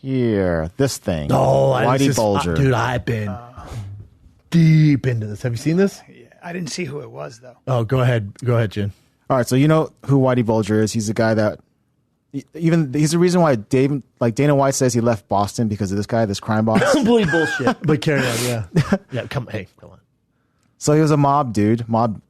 here. This thing. Oh, Whitey Bulger. Dude, I've been deep into this. Have you seen this? Yeah, I didn't see who it was, though. Oh, go ahead. Go ahead, Jen. All right, so you know who Whitey Bulger is. He's the guy that he's the reason why Dana White says he left Boston because of this guy, this crime boss. Complete bullshit. But carry on, yeah. Yeah, come on. So he was a mob dude. Mob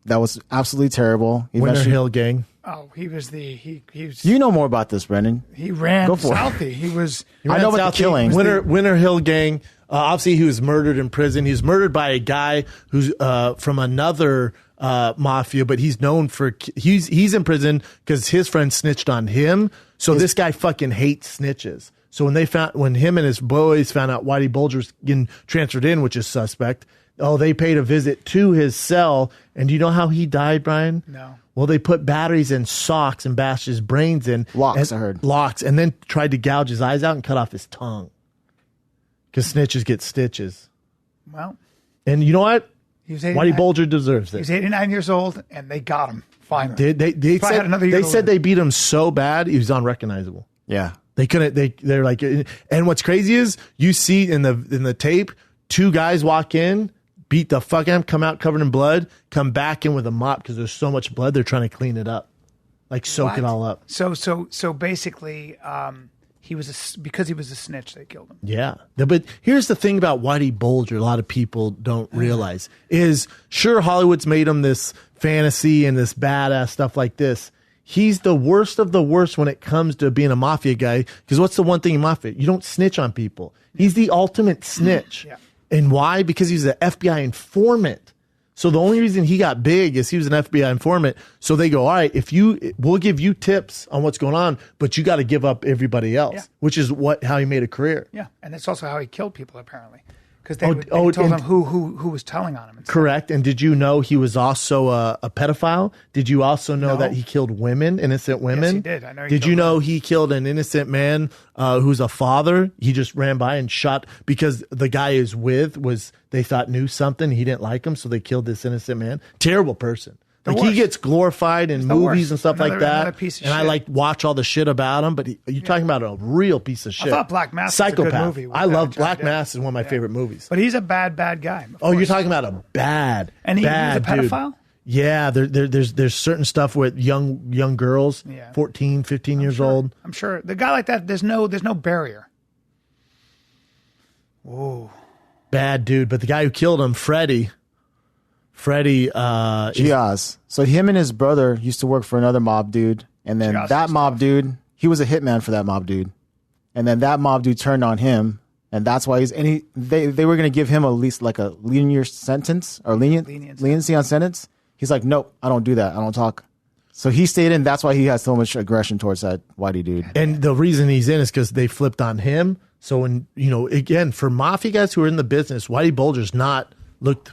that was absolutely terrible. Winter Hill Gang. Oh, he was he was. You know more about this, Brendan. He ran Go for it. Southie. He was. I know about the killing. Winter Hill Gang. Obviously, he was murdered in prison. He was murdered by a guy who's from another mafia, but he's known for he's in prison because his friend snitched on him. So this guy fucking hates snitches. So when him and his boys found out Whitey Bulger's getting transferred in, which is suspect, they paid a visit to his cell. And do you know how he died, Brian? No. Well, they put batteries in socks and bashed his brains in. Locks, I heard. Locks, and then tried to gouge his eyes out and cut off his tongue. Because snitches get stitches. Well. And you know what? Whitey Bulger deserves it. He's 89 years old, and they got him, finally. They said they beat him so bad, he was unrecognizable. Yeah. They couldn't, they're like, and what's crazy is, you see in the tape, two guys walk in, beat the fuck out of him, come out covered in blood, come back in with a mop because there's so much blood, they're trying to clean it up. Like soak it all up. So basically, because he was a snitch, they killed him. Yeah. But here's the thing about Whitey Bulger, a lot of people don't realize, is sure, Hollywood's made him this fantasy and this badass stuff like this. He's the worst of the worst when it comes to being a mafia guy. Because what's the one thing in mafia? You don't snitch on people. He's the ultimate snitch. Yeah. And why? Because he's an FBI informant. So the only reason he got big is he was an FBI informant. So they go, all right, we'll give you tips on what's going on, but you got to give up everybody else, which is how he made a career. Yeah, and that's also how he killed people, apparently, because they told him who was telling on him. Correct. And did you know he was also a pedophile? Did you also know that he killed women, innocent women? Yes, he did. I know. Did you know he killed an innocent man who's a father? He just ran by and shot because the guy he's with they thought knew something. He didn't like him, so they killed this innocent man. Terrible person. He gets glorified in movies and stuff like that. Piece of and shit. I watch all the shit about him, but you're talking about a real piece of shit. I thought Black Mass Psychopath. was a good movie. I love Black Mass is one of my favorite movies. But he's a bad guy. You're talking about a bad, and he was a dude. pedophile? Yeah, there's certain stuff with young girls, 14, 15 years old. I'm sure. The guy like that, there's no barrier. Whoa. Bad dude. But the guy who killed him, Freddie, Giaz. So him and his brother used to work for another mob dude. And then that mob dude, he was a hitman for that mob dude. And then that mob dude turned on him. And that's why they were going to give him at least like a lenient sentence or leniency on sentence. He's like, nope, I don't do that. I don't talk. So he stayed in. That's why he has so much aggression towards that Whitey dude. And the reason he's in is because they flipped on him. So when, again, for mafia guys who are in the business, Whitey Bulger's not looked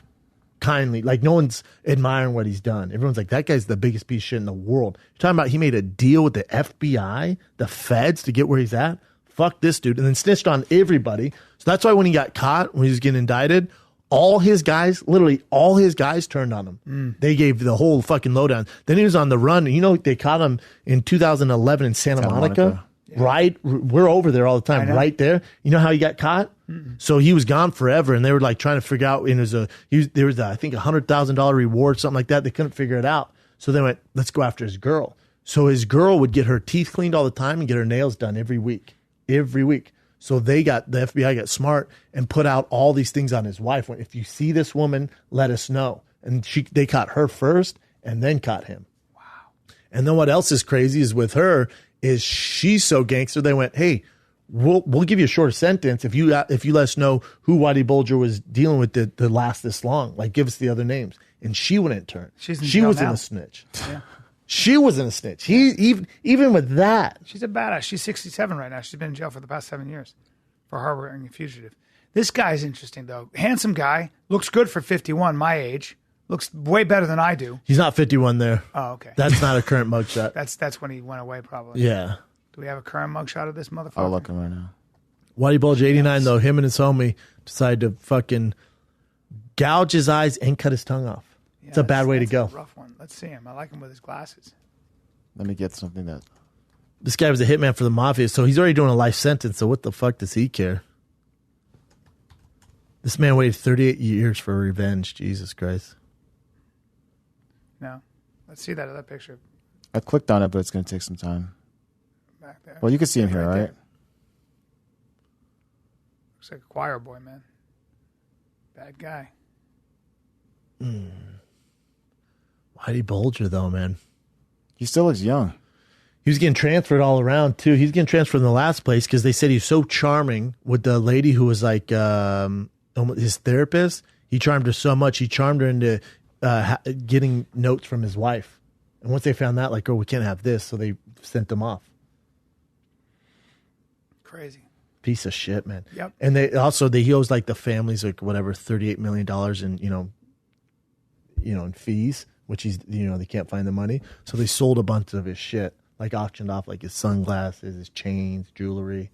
kindly. Like no one's admiring what he's done. Everyone's like, that guy's the biggest piece of shit in the world. You're talking about he made a deal with the FBI, the feds to get where he's at. Fuck this dude. And then snitched on everybody. So that's why when he got caught, when he was getting indicted, literally all his guys turned on him. They gave the whole fucking lowdown. Then he was on the run. They caught him in 2011 in Santa Monica. Yeah. Right? We're over there all the time, right there. You know how he got caught? So he was gone forever, and they were like trying to figure out, there was I think $100,000 reward, something like that. They couldn't figure it out. So they went, let's go after his girl. So his girl would get her teeth cleaned all the time and get her nails done every week. So the FBI got smart and put out all these things on his wife. If you see this woman, let us know. And they caught her first and then caught him. Wow. And then what else is crazy is with her is she's so gangster. They went, hey, we'll give you a shorter sentence if you let us know who Whitey Bulger was dealing with to last this long. Like, give us the other names. And she wouldn't turn. She wasn't a snitch. Yeah. She wasn't a snitch. Even with that. She's a badass. She's 67 right now. She's been in jail for the past 7 years for harboring a fugitive. This guy's interesting, though. Handsome guy. Looks good for 51, my age. Looks way better than I do. He's not 51 there. Oh, okay. That's not a current mugshot. That's when he went away, probably. Yeah. Do we have a current mugshot of this motherfucker? I'll look him right now. Whitey Bulger, 89, though, him and his homie decided to fucking gouge his eyes and cut his tongue off. It's a bad way to go. A rough one. Let's see him. I like him with his glasses. Let me get something that... This guy was a hitman for the mafia, so he's already doing a life sentence, so what the fuck does he care? This man waited 38 years for revenge. Jesus Christ. No. Let's see that other picture. I clicked on it, but it's going to take some time. Back there. Well, you can see him here, right? There. Looks like a choir boy, man. Bad guy. Whitey Bulger, though, man. He still looks young. He was getting transferred all around, too. He's getting transferred in the last place because they said he was so charming with the lady who was like his therapist. He charmed her so much. He charmed her into getting notes from his wife. And once they found that, like, oh, we can't have this, so they sent him off. Crazy. Piece of shit, man. Yep. And he owes like the families like whatever $38 million in fees, which they can't find the money. So they sold a bunch of his shit, like auctioned off like his sunglasses, his chains, jewelry.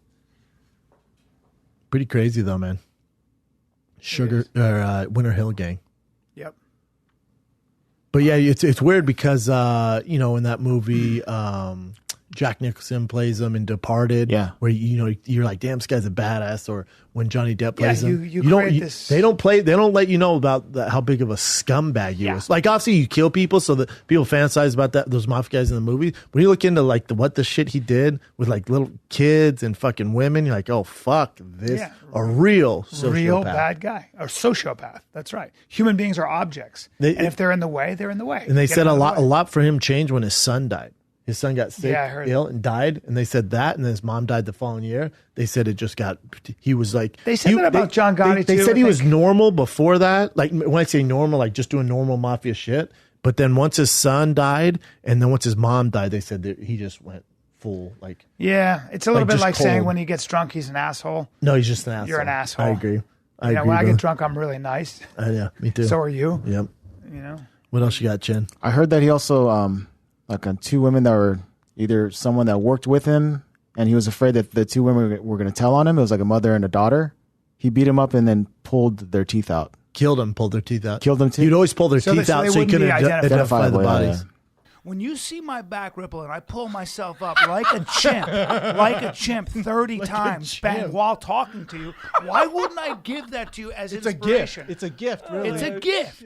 Pretty crazy though, man. Winter Hill Gang. Yep. But yeah, it's weird because in that movie Jack Nicholson plays him in Departed. Yeah. Where you're like, damn, this guy's a badass. Or when Johnny Depp plays him, they don't let you know about how big of a scumbag he was. Like obviously you kill people, so that people fantasize about those mafia guys in the movie. When you look into like what the shit he did with like little kids and fucking women, you're like, oh fuck, this a real bad guy or sociopath. That's right. Human beings are objects, and if they're in the way, they're in the way. And they said a lot for him changed when his son died. His son got sick, ill, and died. And they said that. And then his mom died the following year. They said it just he was like. They said that about John Gotti, They said he was normal before that. Like, when I say normal, like just doing normal mafia shit. But then once his son died, and then once his mom died, they said that he just went full, like. Yeah. It's a little bit like cold. saying when he gets drunk, he's an asshole. No, he's just an asshole. You're an asshole. I agree. When I get drunk, I'm really nice. Yeah, me too. So are you. Yep. You know. What else you got, Chen? I heard that he also, like on two women that were either someone that worked with him, and he was afraid that the two women were going to tell on him. It was like a mother and a daughter. He beat him up and then pulled their teeth out. Killed them, pulled their teeth out. Killed them too? You'd always pull their teeth out so you couldn't identify the bodies. Yeah. When you see my back rippling, I pull myself up like a chimp 30 times bang, while talking to you. Why wouldn't I give that to you as inspiration? It's a gift, really. It's a gift.